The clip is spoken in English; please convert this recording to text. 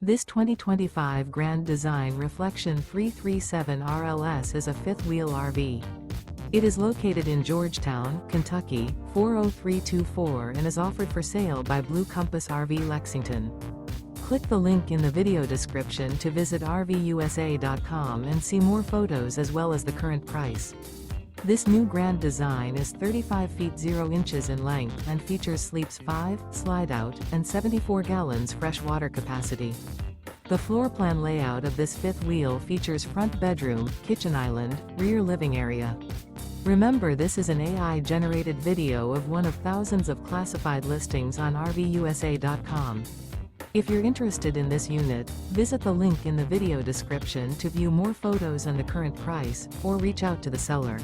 This 2025 Grand Design Reflection 337 RLS is a fifth-wheel RV. It is located in Georgetown, Kentucky, 40324 and is offered for sale by Blue Compass RV Lexington. Click the link in the video description to visit RVUSA.com and see more photos as well as the current price. This new Grand Design is 35 feet 0 inches in length and features sleeps 5, slide-out, and 74 gallons fresh water capacity. The floor plan layout of this fifth wheel features front bedroom, kitchen island, rear living area. Remember, this is an AI-generated video of one of thousands of classified listings on RVUSA.com. If you're interested in this unit, visit the link in the video description to view more photos and the current price, or reach out to the seller.